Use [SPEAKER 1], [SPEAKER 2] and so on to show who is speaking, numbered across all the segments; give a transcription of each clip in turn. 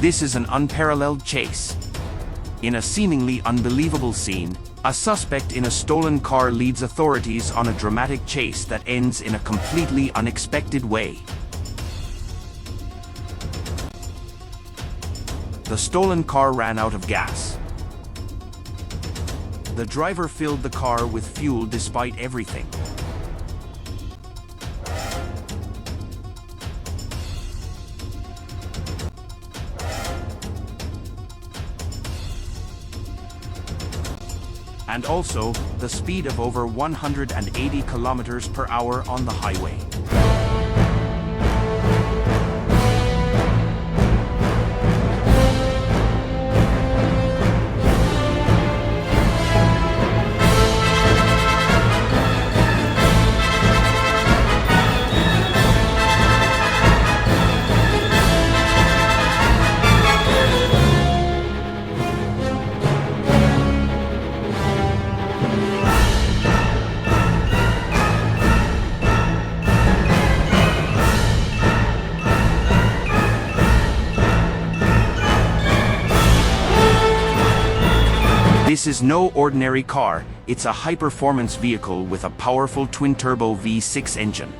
[SPEAKER 1] This is an unparalleled chase. In a seemingly unbelievable scene, a suspect in a stolen car leads authorities on a dramatic chase that ends in a completely unexpected way. The stolen car ran out of gas. The driver filled the car with fuel despite everything. And also, the speed of over 180 kilometers per hour on the highway. This is no ordinary car, it's a high-performance vehicle with a powerful twin-turbo V6 engine.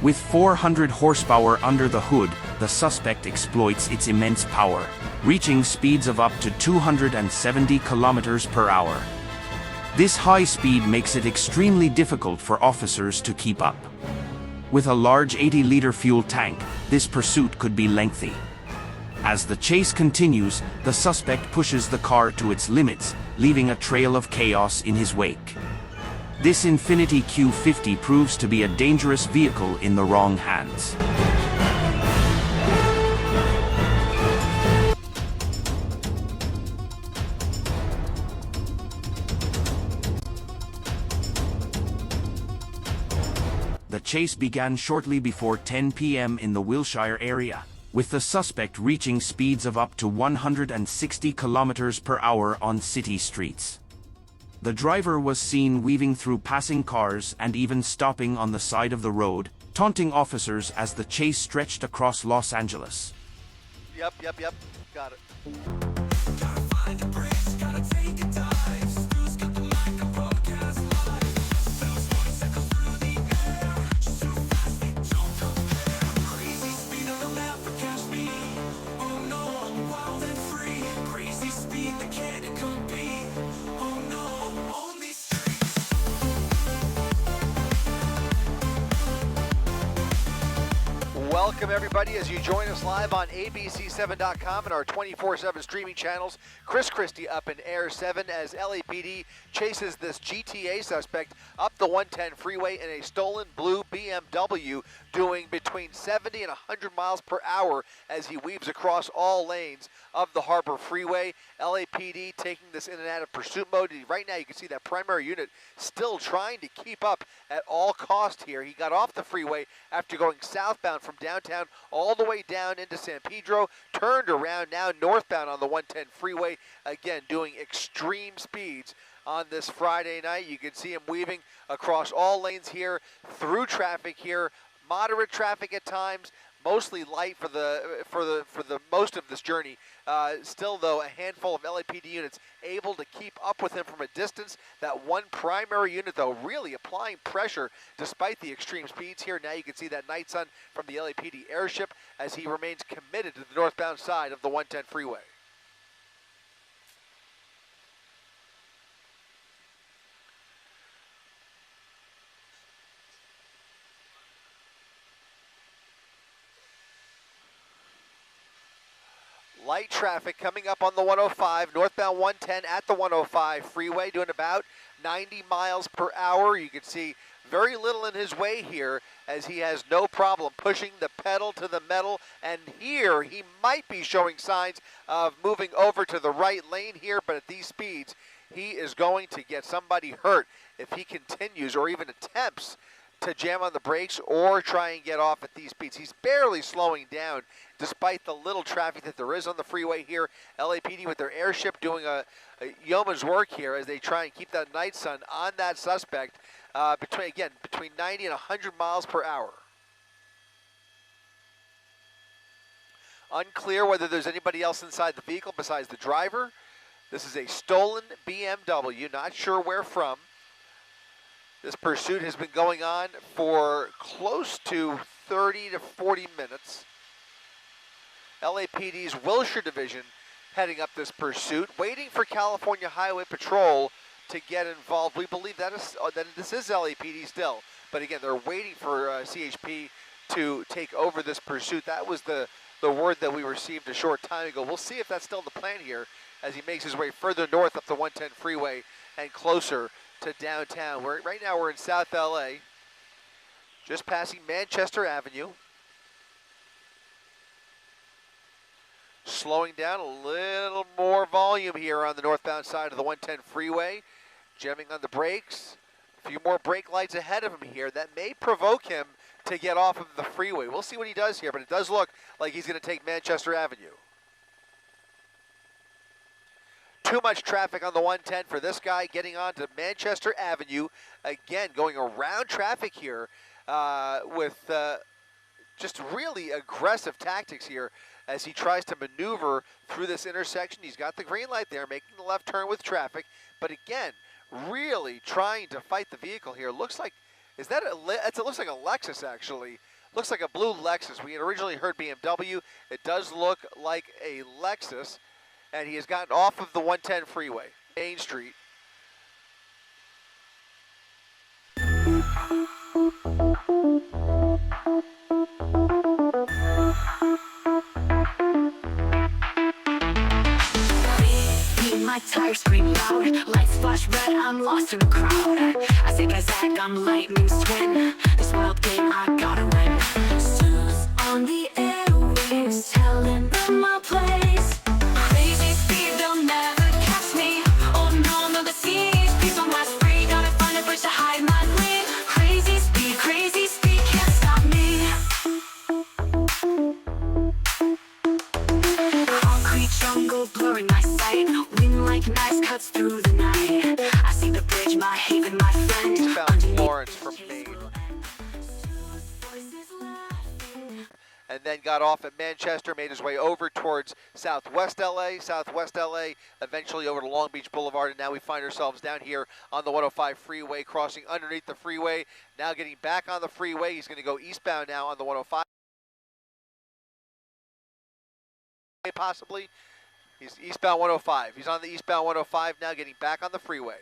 [SPEAKER 1] With 400 horsepower under the hood, the suspect exploits its immense power, reaching speeds of up to 270 kilometers per hour. This high speed makes it extremely difficult for officers to keep up. With a large 80-liter fuel tank, this pursuit could be lengthy. As the chase continues, the suspect pushes the car to its limits, leaving a trail of chaos in his wake. This Infiniti Q50 proves to be a dangerous vehicle in the wrong hands. The chase began shortly before 10 p.m. in the Wiltshire area, with the suspect reaching speeds of up to 160 kilometers per hour on city streets. The driver was seen weaving through passing cars and even stopping on the side of the road, taunting officers as the chase stretched across Los Angeles.
[SPEAKER 2] Yep. Got it.
[SPEAKER 3] Gotta find the brakes, gotta take a dive. Stu's got the mic and broadcast live. Those ones that go through the air, just too fast, they don't compare. Crazy speed, they'll never catch me. Oh no, I'm wild and free. Crazy speed, they can't compete. Oh no, on these streets.
[SPEAKER 2] Welcome everybody as you join us live on abc7.com and our 24/7 streaming channels. Chris Christie up in Air 7 as LAPD chases this GTA suspect up the 110 freeway in a stolen blue BMW, doing between 70 and 100 miles per hour as he weaves across all lanes of the Harbor Freeway. LAPD taking this in and out of pursuit mode. Right now you can see that primary unit still trying to keep up at all cost here. He got off the freeway after going southbound from downtown all the way down into San Pedro, turned around now northbound on the 110 freeway, again doing extreme speeds on this Friday night. You can see him weaving across all lanes here, through traffic here, moderate traffic at times, mostly light for the most of this journey. Still though, a handful of LAPD units able to keep up with him from a distance. That one primary unit though really applying pressure despite the extreme speeds here. Now you can see that night sun from the LAPD airship as he remains committed to the northbound side of the 110 freeway. Light traffic coming up on the 105, northbound 110 at the 105 freeway, doing about 90 miles per hour. You can see very little in his way here as he has no problem pushing the pedal to the metal. And here he might be showing signs of moving over to the right lane here, but at these speeds, he is going to get somebody hurt if he continues or even attempts to jam on the brakes or try and get off at these speeds. He's barely slowing down despite the little traffic that there is on the freeway here. LAPD with their airship doing a yeoman's work here as they try and keep that night sun on that suspect between 90 and 100 miles per hour. Unclear whether there's anybody else inside the vehicle besides the driver. This is a stolen BMW, not sure where from. This pursuit has been going on for close to 30 to 40 minutes. LAPD's Wilshire Division heading up this pursuit, waiting for California Highway Patrol to get involved. We believe that this is LAPD still, but again, they're waiting for CHP to take over this pursuit. That was the word that we received a short time ago. We'll see if that's still the plan here as he makes his way further north up the 110 freeway and closer to downtown. Right now we're in South LA, just passing Manchester Avenue. Slowing down a little more volume here on the northbound side of the 110 freeway. Jamming on the brakes. A few more brake lights ahead of him here. That may provoke him to get off of the freeway. We'll see what he does here, but it does look like he's going to take Manchester Avenue. Too much traffic on the 110 for this guy getting onto Manchester Avenue. Again, going around traffic here with just really aggressive tactics here as he tries to maneuver through this intersection. He's got the green light there, making the left turn with traffic, but again, really trying to fight the vehicle here. Looks like, it looks like a Lexus actually. Looks like a blue Lexus. We had originally heard BMW. It does look like a Lexus, and he has gotten off of the 110 freeway, Main Street.
[SPEAKER 3] My tires scream loud, lights flash red, I'm lost in the crowd. I say zag, I'm lightning's twin. This wild game, I gotta win. Snooze on the airwaves, telling them my place. Crazy speed, they'll never catch me. Oh no, the seas, please don't last free. Gotta find a bridge to hide my lane. Crazy speed, can't stop me. Concrete jungle blurring my sight. Like knives cuts through the night. I see the bridge, my haven, my friend.
[SPEAKER 2] Eastbound Florence from Maine. And then got off at Manchester, made his way over towards Southwest LA, eventually over to Long Beach Boulevard, and now we find ourselves down here on the 105 freeway, crossing underneath the freeway. Now getting back on the freeway, he's going to go eastbound now on the 105. Possibly. He's eastbound 105. He's on the eastbound 105 now, getting back on the freeway.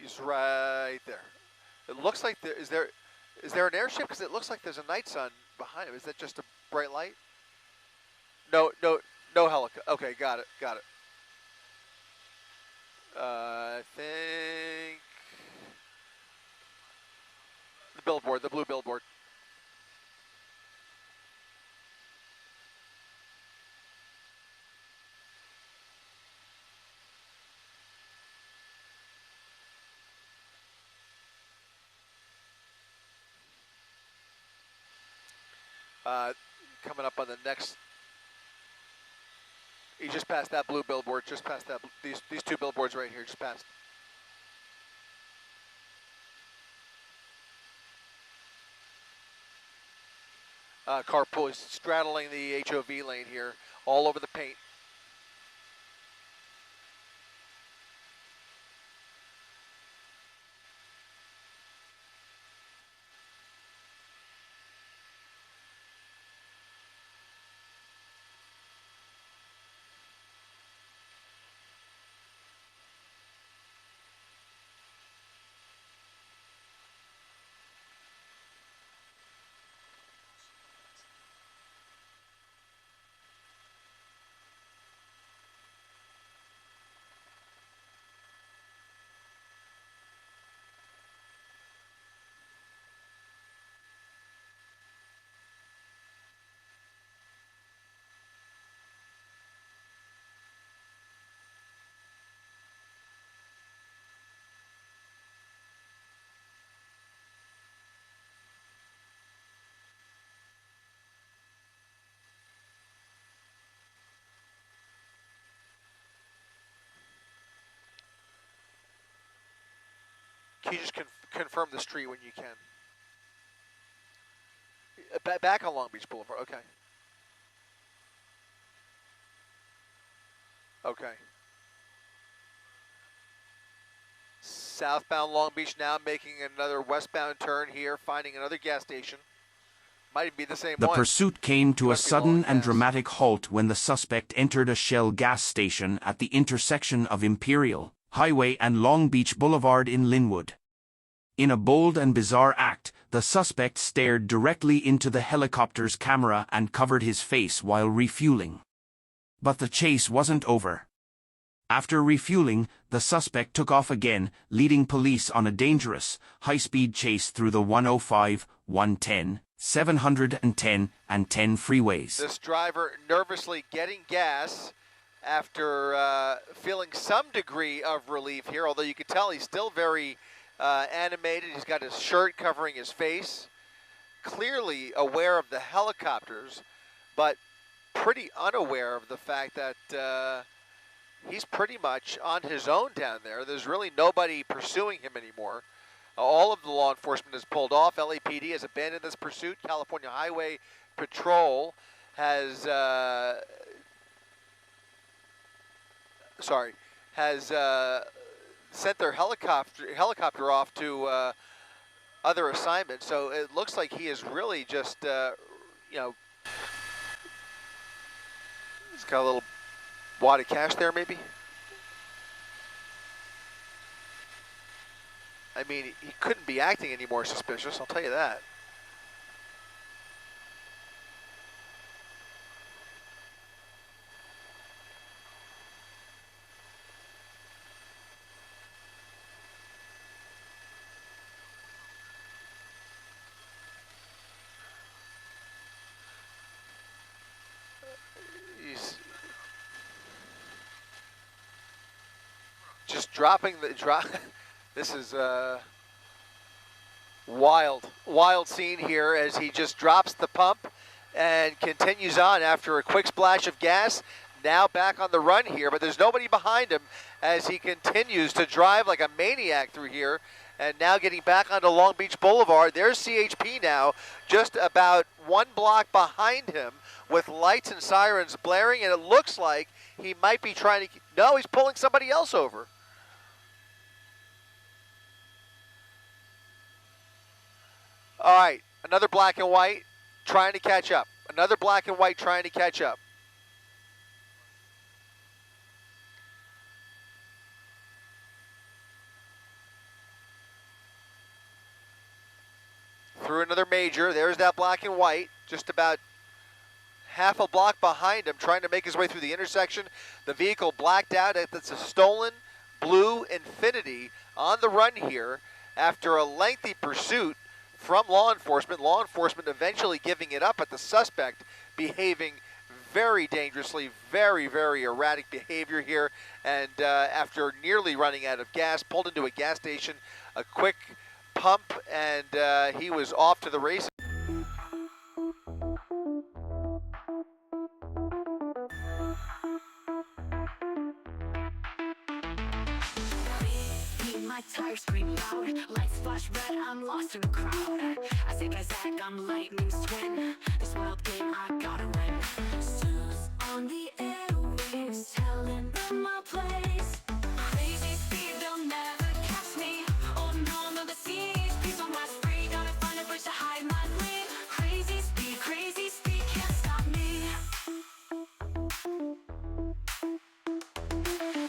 [SPEAKER 2] He's right there. It looks like is there an airship? Because it looks like there's a night sun behind him. Is that just a bright light? No helicopter. Okay, got it. I think the billboard, the blue billboard. Coming up on the next, he just passed that blue billboard, just past that, these two billboards right here, just passed. Carpool is straddling the HOV lane here, all over the paint. Can you just confirm the street when you can? Back on Long Beach Boulevard. Okay. Okay. Southbound Long Beach now making another westbound turn here, finding another gas station. Might even be the same
[SPEAKER 1] The
[SPEAKER 2] one.
[SPEAKER 1] pursuit came to a
[SPEAKER 2] Must be low on
[SPEAKER 1] sudden and
[SPEAKER 2] gas.
[SPEAKER 1] dramatic halt when the suspect entered a Shell gas station at the intersection of Imperial Highway and Long Beach Boulevard in Linwood. In a bold and bizarre act, the suspect stared directly into the helicopter's camera and covered his face while refueling. But the chase wasn't over. After refueling, the suspect took off again, leading police on a dangerous, high-speed chase through the 105, 110, 710, and 10 freeways.
[SPEAKER 2] This driver nervously getting gas after feeling some degree of relief here, although you can tell he's still very animated. He's got his shirt covering his face, clearly aware of the helicopters, but pretty unaware of the fact that he's pretty much on his own down there. There's really nobody pursuing him anymore. All of the law enforcement has pulled off. LAPD has abandoned this pursuit. California Highway Patrol has sent their helicopter off to other assignments. So it looks like he is really just, you know, he's got a little wad of cash there, maybe. I mean, he couldn't be acting any more suspicious, I'll tell you that. He's just dropping the drop. This is a wild scene here as he just drops the pump and continues on after a quick splash of gas. Now back on the run here, but there's nobody behind him as he continues to drive like a maniac through here. And now getting back onto Long Beach Boulevard. There's CHP now just about one block behind him with lights and sirens blaring, and it looks like he might be trying to, no, he's pulling somebody else over. All right, another black and white trying to catch up. Another black and white trying to catch up. Through another major, there's that black and white, just about half a block behind him, trying to make his way through the intersection. The vehicle blacked out. It's a stolen blue Infiniti on the run here after a lengthy pursuit from law enforcement. Law enforcement eventually giving it up, but the suspect behaving very dangerously, very, very erratic behavior here. And after nearly running out of gas, pulled into a gas station, a quick pump, and he was off to the races.
[SPEAKER 3] My tires scream loud, lights flash red, I'm lost in the crowd. I say by Zach, I'm lightning's twin. This wild game, I gotta win. Suits on the airwaves, telling them my place. Crazy speed, they'll never catch me. Oh no, the seas, please don't last free. Gotta find a bridge to hide my lane. Crazy speed, can't stop me.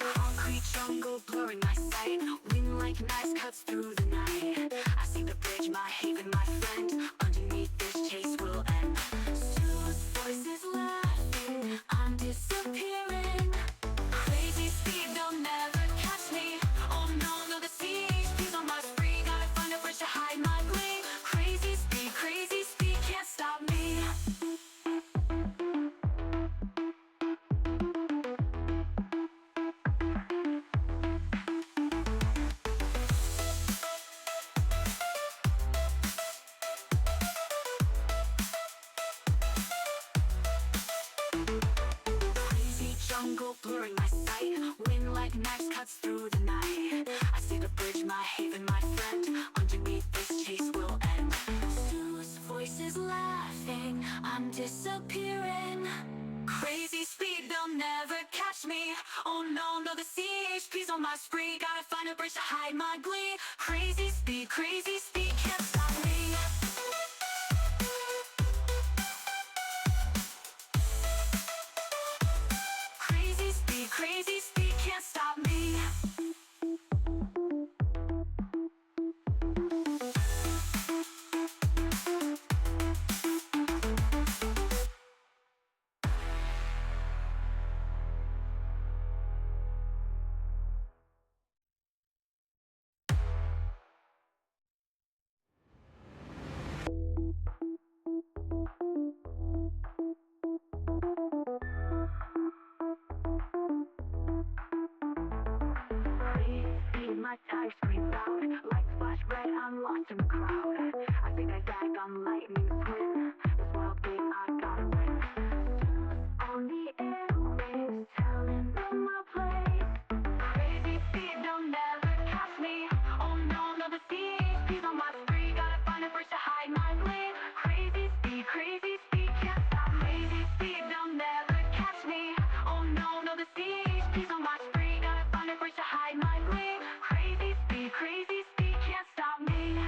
[SPEAKER 3] Concrete jungle blurring my sight. Like knives cuts through the night. I see the bridge, my haven, my friend. Underneath this chase will end. Sue's voices laughing, I'm disappearing. Crazy speed, they'll never catch me. Oh no, the seas, please don't rush free. Gotta find a bridge to hide my gleam. Crazy speed, can't stop me. disappearing. Crazy speed, they'll never catch me. Oh no, no, the CHP's on my spree. Gotta find a bridge to hide my glee. Crazy speed, can't stop me. Crazy speed, can't stop me. My tires scream loud, lights flash red, I'm lost in the crowd. I think I died on lightning swim. This wild thing I gotta win. On the airwaves, telling them my place. Crazy speed, they'll never catch me. Oh no, no, the CHP's on my spree. Gotta find a bridge to hide my blade. Crazy speed, can't stop me. Crazy speed, they'll never catch me. Oh no, no, the CHP's on my spree. Gotta find a bridge to hide my blade. Crazy speed, can't stop me.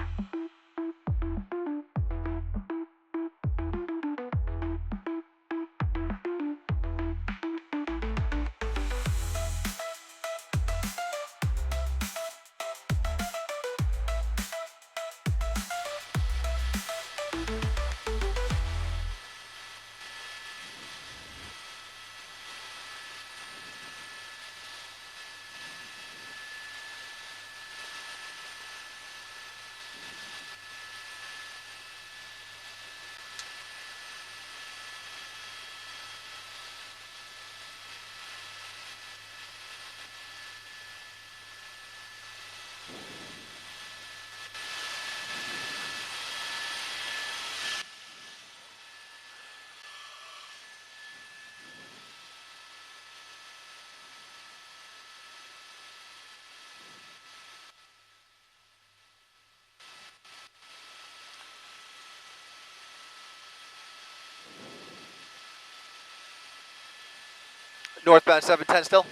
[SPEAKER 2] Northbound 710 still.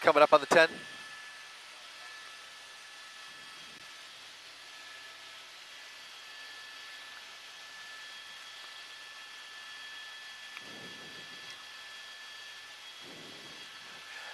[SPEAKER 2] Coming up on the 10.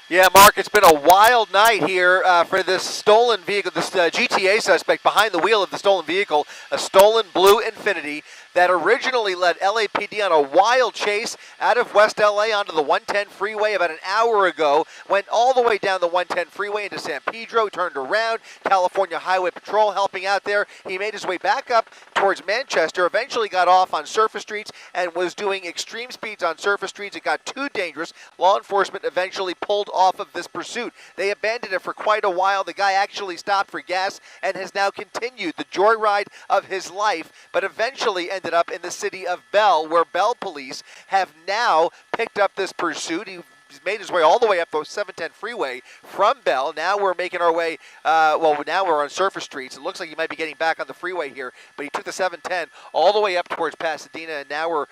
[SPEAKER 2] Yeah, Mark, it's been a wild night here for this stolen vehicle, this GTA suspect behind the wheel of the stolen vehicle, a stolen blue Infiniti that originally led LAPD on a wild chase out of West LA onto the 110 freeway about an hour ago, went all the way down the 110 freeway into San Pedro, turned around, California Highway Patrol helping out there. He made his way back up towards Manchester, eventually got off on surface streets and was doing extreme speeds on surface streets. It got too dangerous. Law enforcement eventually pulled off of this pursuit. They abandoned it for quite a while. The guy actually stopped for gas and has now continued the joyride of his life, but eventually ended up in the city of Bell, where Bell police have now picked up this pursuit. He's made his way all the way up the 710 freeway from Bell. Now we're making our way, now we're on surface streets. It looks like he might be getting back on the freeway here, but he took the 710 all the way up towards Pasadena, and now we're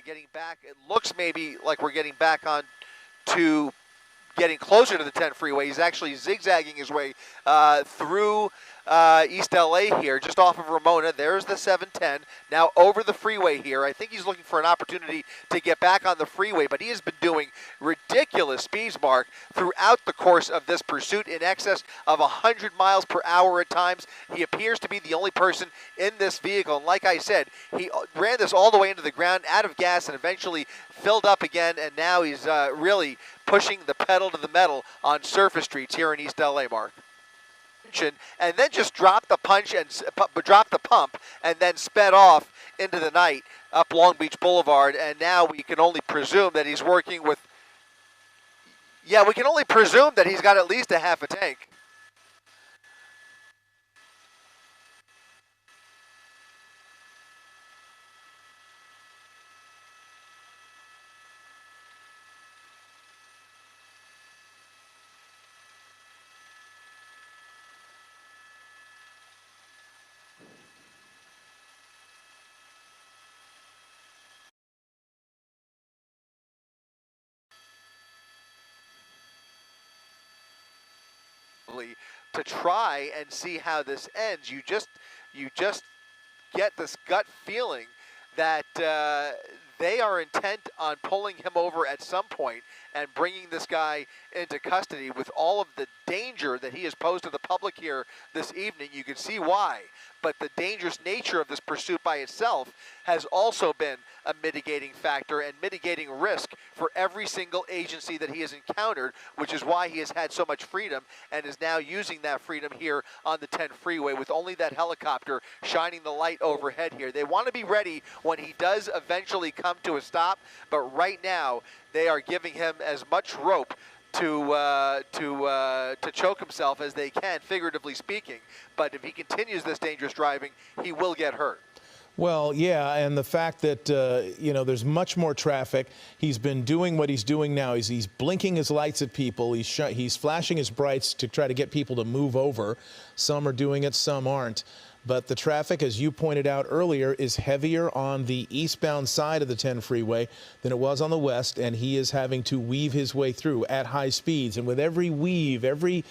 [SPEAKER 2] getting back. It looks maybe like we're getting back on to getting closer to the 10 freeway. He's actually zigzagging his way through East LA here, just off of Ramona. There's the 710, now over the freeway here. I think he's looking for an opportunity to get back on the freeway, but he has been doing ridiculous speeds, Mark, throughout the course of this pursuit, in excess of 100 miles per hour at times. He appears to be the only person in this vehicle, and like I said, he ran this all the way into the ground, out of gas, and eventually filled up again, and now he's really pushing the pedal to the metal on surface streets here in East LA, Mark. And then just dropped the dropped the pump, and then sped off into the night up Long Beach Boulevard. And now we can only presume that he's working with. Yeah, we can only presume that he's got at least a half a tank. to try and see how this ends. You just get this gut feeling that they are intent on pulling him over at some point and bringing this guy into custody. With all of the danger that he has posed to the public here this evening, you can see why. But the dangerous nature of this pursuit by itself has also been a mitigating factor and mitigating risk for every single agency that he has encountered, which is why he has had so much freedom and is now using that freedom here on the 10 freeway with only that helicopter shining the light overhead here. They want to be ready when he does eventually come to a stop, but right now they are giving him as much rope to choke himself as they can, figuratively speaking. But if he continues this dangerous driving, he will get hurt.
[SPEAKER 4] Well, yeah, and the fact that, there's much more traffic. He's been doing what he's doing now. He's blinking his lights at people. He's flashing his brights to try to get people to move over. Some are doing it, some aren't. But the traffic, as you pointed out earlier, is heavier on the eastbound side of the 10 freeway than it was on the west, and he is having to weave his way through at high speeds. And with every weave, every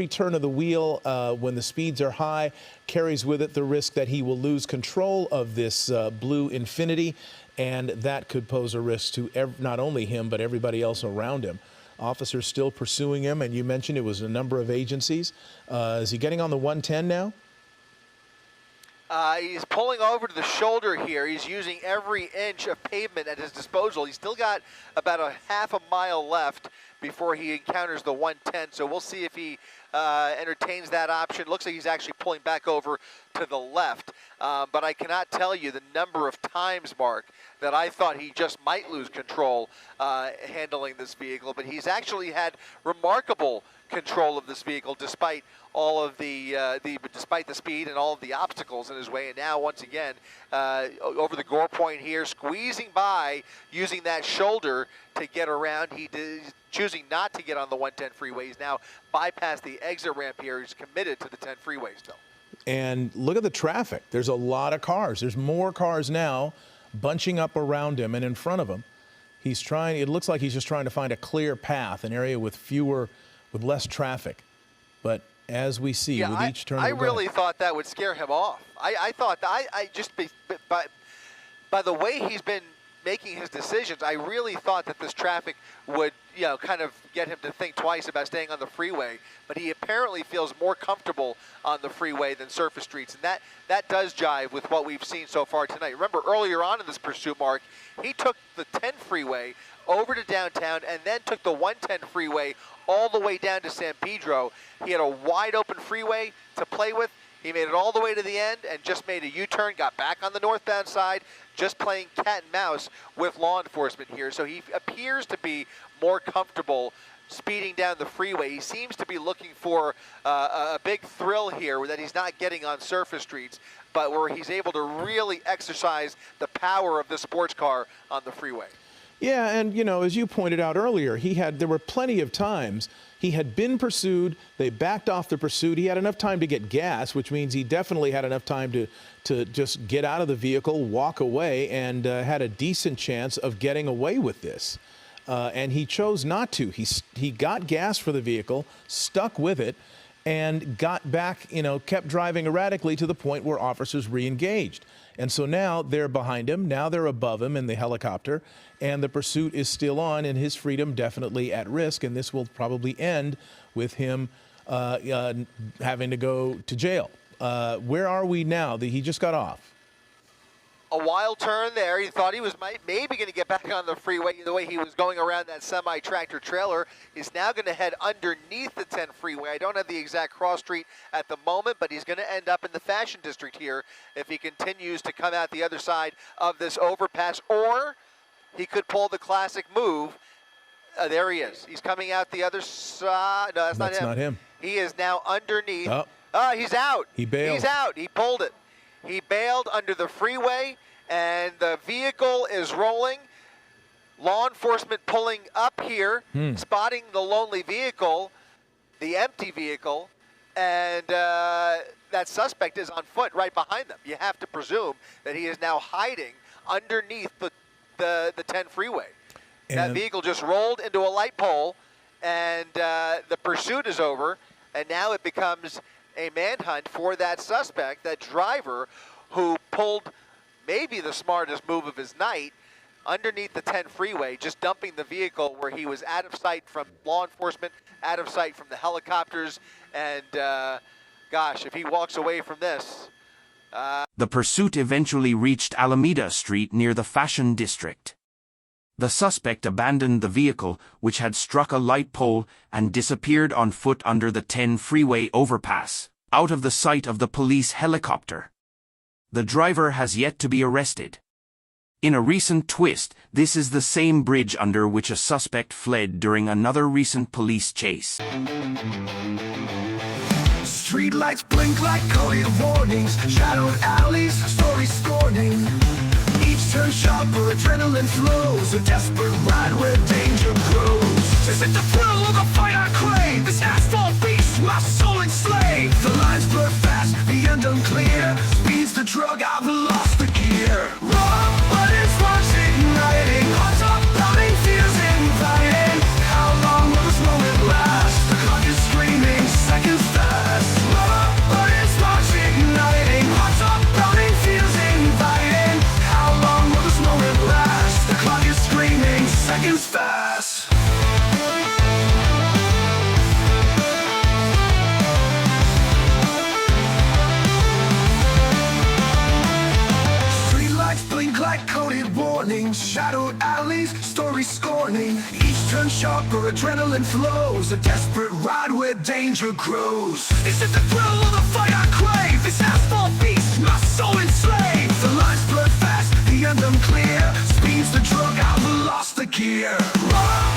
[SPEAKER 4] turn of the wheel, when the speeds are high, carries with it the risk that he will lose control of this blue Infiniti, and that could pose a risk to not only him, but everybody else around him. Officers still pursuing him, and you mentioned it was a number of agencies. Is he getting on the 110 now?
[SPEAKER 2] He's pulling over to the shoulder here. He's using every inch of pavement at his disposal. He's still got about a half a mile left before he encounters the 110. So we'll see if he entertains that option. Looks like he's actually pulling back over to the left. But I cannot tell you the number of times, Mark, that I thought he just might lose control handling this vehicle. But he's actually had remarkable control of this vehicle despite all of despite the speed and all of the obstacles in his way. And now once again over the gore point here, squeezing by, using that shoulder to get around. He's choosing not to get on the 110 freeway. He's now bypassed the exit ramp here. He's committed to the 10 freeway still.
[SPEAKER 4] And look at the traffic. There's a lot of cars. There's more cars now bunching up around him and in front of him. It looks like he's just trying to find a clear path, an area with less traffic. But as we see with each turn,
[SPEAKER 2] I really thought that would scare him off. I thought that by the way he's been making his decisions, I really thought that this traffic would, kind of get him to think twice about staying on the freeway. But he apparently feels more comfortable on the freeway than surface streets, and that does jive with what we've seen so far tonight. Remember earlier on in this pursuit, Mark, he took the 10 freeway over to downtown and then took the 110 freeway all the way down to San Pedro. He had a wide open freeway to play with. He made it all the way to the end and just made a U-turn, got back on the northbound side, just playing cat and mouse with law enforcement here. So he appears to be more comfortable speeding down the freeway. He seems to be looking for a big thrill here that he's not getting on surface streets, but where he's able to really exercise the power of the sports car on the freeway.
[SPEAKER 4] Yeah, and as you pointed out earlier, there were plenty of times he had been pursued, they backed off the pursuit, he had enough time to get gas, which means he definitely had enough time to just get out of the vehicle, walk away, and had a decent chance of getting away with this. And he chose not to. He got gas for the vehicle, stuck with it, and got back, kept driving erratically to the point where officers re-engaged. And so now they're behind him, now they're above him in the helicopter, and the pursuit is still on, and his freedom definitely at risk, and this will probably end with him having to go to jail. Where are we now? He just got off.
[SPEAKER 2] A wild turn there. He thought he was maybe going to get back on the freeway the way he was going around that semi-tractor trailer. He's now going to head underneath the 10 freeway. I don't have the exact cross street at the moment, but he's going to end up in the Fashion District here if he continues to come out the other side of this overpass, or he could pull the classic move. There he is. He's coming out the other side. No, that's not him. He is now underneath. Oh, he's out.
[SPEAKER 4] He bailed.
[SPEAKER 2] He's out. He pulled it. He bailed under the freeway, and the vehicle is rolling. Law enforcement pulling up here, spotting the lonely vehicle, the empty vehicle, and that suspect is on foot right behind them. You have to presume that he is now hiding underneath the 10 freeway. And that vehicle just rolled into a light pole, and the pursuit is over. and now it becomes a manhunt for that suspect, that driver who pulled maybe the smartest move of his night underneath the 10 freeway, just dumping the vehicle where he was out of sight from law enforcement, out of sight from the helicopters, and gosh, if he walks away from this.
[SPEAKER 1] The pursuit eventually reached Alameda Street near the Fashion District. The suspect abandoned the vehicle, which had struck a light pole, and disappeared on foot under the 10 freeway overpass, out of the sight of the police helicopter. The driver has yet to be arrested. In a recent twist, this is the same bridge under which a suspect fled during another recent police chase.
[SPEAKER 3] Streetlights blink like coded warnings, shadowed alleys, stories scorning. Each turn sharper, adrenaline flows, a desperate ride where danger grows. Is it the thrill of the fight I crave? This asphalt beast, my soul enslaved. The lines blur fast, the end unclear. Speeds the drug, I've lost the gear. Raw, but it's what's igniting. Hearts are pounding, fears inviting. How long will this moment last? The clock is screaming, seconds fast. Raw, but it's what's igniting. Hearts are pounding, fears inviting. How long will this moment last? The clock is screaming, seconds fast. Like coded warnings, shadowed alleys, stories scorning. Each turn sharper, adrenaline flows, a desperate ride where danger grows. Is it the thrill of the fight I crave? This asphalt beast, my soul enslaved. The lines blur fast, the end unclear. Speeds the drug, I've lost the gear. Run!